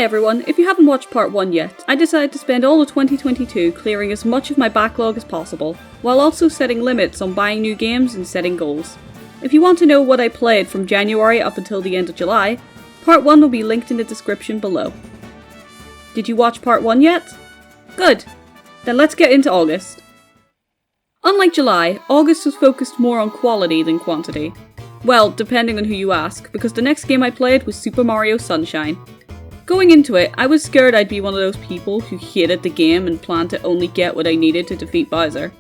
Hi everyone, if you haven't watched part 1 yet, I decided to spend all of 2022 clearing as much of my backlog as possible, while also setting limits on buying new games and setting goals. If you want to know what I played from January up until the end of July, part 1 will be linked in the description below. Did you watch part 1 yet? Good! Then let's get into August. Unlike July, August was focused more on quality than quantity. Well, depending on who you ask, because the next game I played was Super Mario Sunshine. Going into it, I was scared I'd be one of those people who hated the game and planned to only get what I needed to defeat Bowser.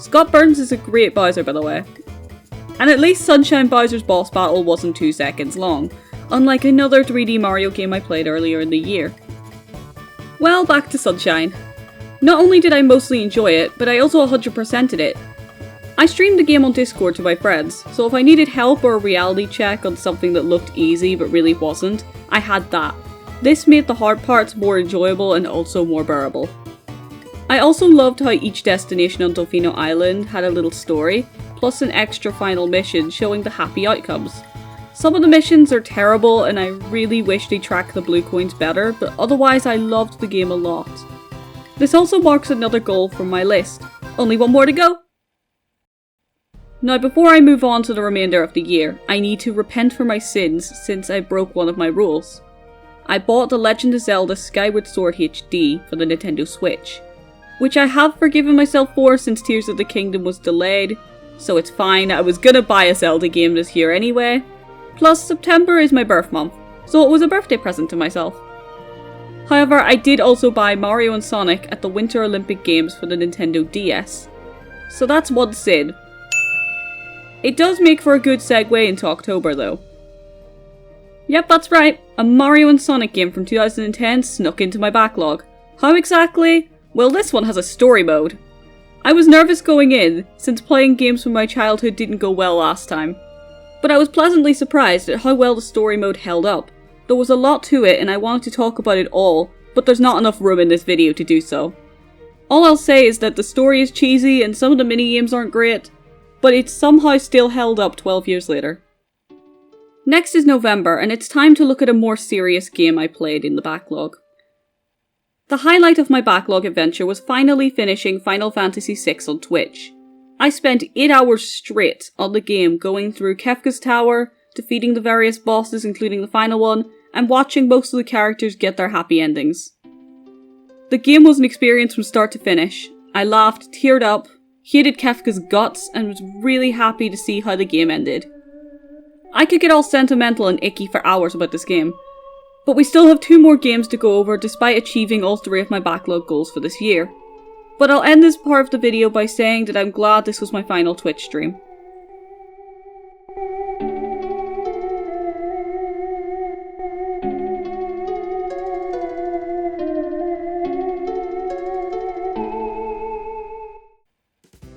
Scott Burns is a great Bowser, by the way. And at least Sunshine Bowser's boss battle wasn't 2 seconds long, unlike another 3D Mario game I played earlier in the year. Well, back to Sunshine. Not only did I mostly enjoy it, but I also 100%ed it. I streamed the game on Discord to my friends, so if I needed help or a reality check on something that looked easy but really wasn't, I had that. This made the hard parts more enjoyable and also more bearable. I also loved how each destination on Delfino Island had a little story, plus an extra final mission showing the happy outcomes. Some of the missions are terrible and I really wish they tracked the blue coins better, but otherwise I loved the game a lot. This also marks another goal from my list. Only one more to go! Now before I move on to the remainder of the year, I need to repent for my sins since I broke one of my rules. I bought The Legend of Zelda Skyward Sword HD for the Nintendo Switch, which I have forgiven myself for since Tears of the Kingdom was delayed, so it's fine, I was gonna buy a Zelda game this year anyway. Plus September is my birth month, so it was a birthday present to myself. However, I did also buy Mario and Sonic at the Winter Olympic Games for the Nintendo DS, so that's one sin. It does make for a good segue into October though. Yep, that's right, a Mario and Sonic game from 2010 snuck into my backlog. How exactly? Well, this one has a story mode. I was nervous going in, since playing games from my childhood didn't go well last time. But I was pleasantly surprised at how well the story mode held up. There was a lot to it and I wanted to talk about it all, but there's not enough room in this video to do so. All I'll say is that the story is cheesy and some of the minigames aren't great, but it's somehow still held up 12 years later. Next is November, and it's time to look at a more serious game I played in the backlog. The highlight of my backlog adventure was finally finishing Final Fantasy VI on Twitch. I spent 8 hours straight on the game going through Kefka's Tower, defeating the various bosses including the final one, and watching most of the characters get their happy endings. The game was an experience from start to finish. I laughed, teared up, hated Kefka's guts, and was really happy to see how the game ended. I could get all sentimental and icky for hours about this game, but we still have 2 more games to go over despite achieving all 3 of my backlog goals for this year. But I'll end this part of the video by saying that I'm glad this was my final Twitch stream.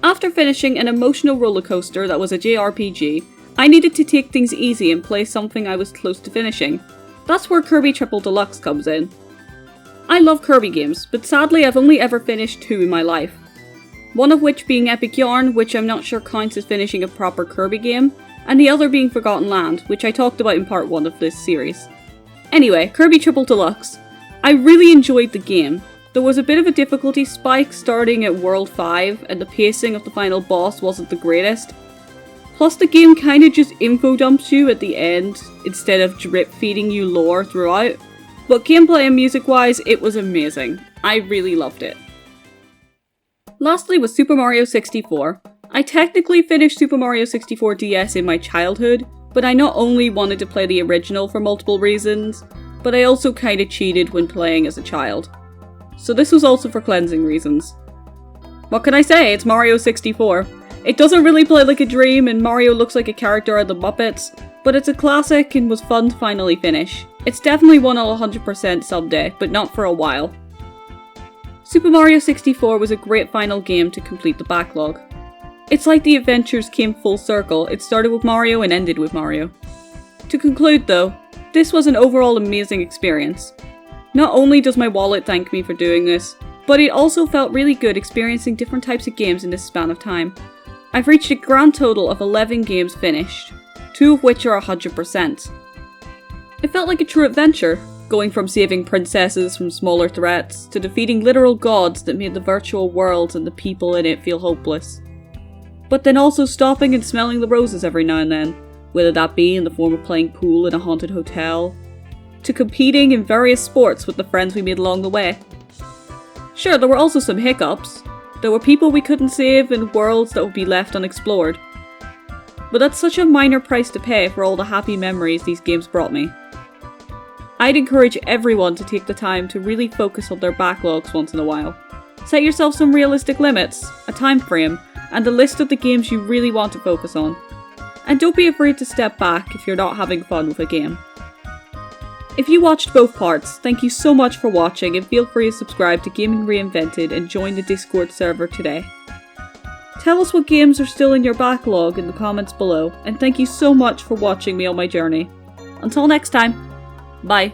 After finishing an emotional rollercoaster that was a JRPG, I needed to take things easy and play something I was close to finishing. That's where Kirby Triple Deluxe comes in. I love Kirby games, but sadly I've only ever finished 2 in my life. One of which being Epic Yarn, which I'm not sure counts as finishing a proper Kirby game, and the other being Forgotten Land, which I talked about in part 1 of this series. Anyway, Kirby Triple Deluxe. I really enjoyed the game. There was a bit of a difficulty spike starting at World 5, and the pacing of the final boss wasn't the greatest. Plus the game kinda just info dumps you at the end, instead of drip feeding you lore throughout. But gameplay and music wise, it was amazing. I really loved it. Lastly was Super Mario 64. I technically finished Super Mario 64 DS in my childhood, but I not only wanted to play the original for multiple reasons, but I also kinda cheated when playing as a child. So this was also for cleansing reasons. What can I say? It's Mario 64. It doesn't really play like a dream and Mario looks like a character out of the Muppets, but it's a classic and was fun to finally finish. It's definitely one I'll 100% someday, but not for a while. Super Mario 64 was a great final game to complete the backlog. It's like the adventures came full circle, it started with Mario and ended with Mario. To conclude though, this was an overall amazing experience. Not only does my wallet thank me for doing this, but it also felt really good experiencing different types of games in this span of time. I've reached a grand total of 11 games finished, 2 of which are 100%. It felt like a true adventure, going from saving princesses from smaller threats to defeating literal gods that made the virtual world and the people in it feel hopeless. But then also stopping and smelling the roses every now and then, whether that be in the form of playing pool in a haunted hotel, to competing in various sports with the friends we made along the way. Sure, there were also some hiccups. There were people we couldn't save and worlds that would be left unexplored. But that's such a minor price to pay for all the happy memories these games brought me. I'd encourage everyone to take the time to really focus on their backlogs once in a while. Set yourself some realistic limits, a time frame, and a list of the games you really want to focus on. And don't be afraid to step back if you're not having fun with a game. If you watched both parts, thank you so much for watching, and feel free to subscribe to Gaming Reinvented and join the Discord server today. Tell us what games are still in your backlog in the comments below, and thank you so much for watching me on my journey. Until next time, bye.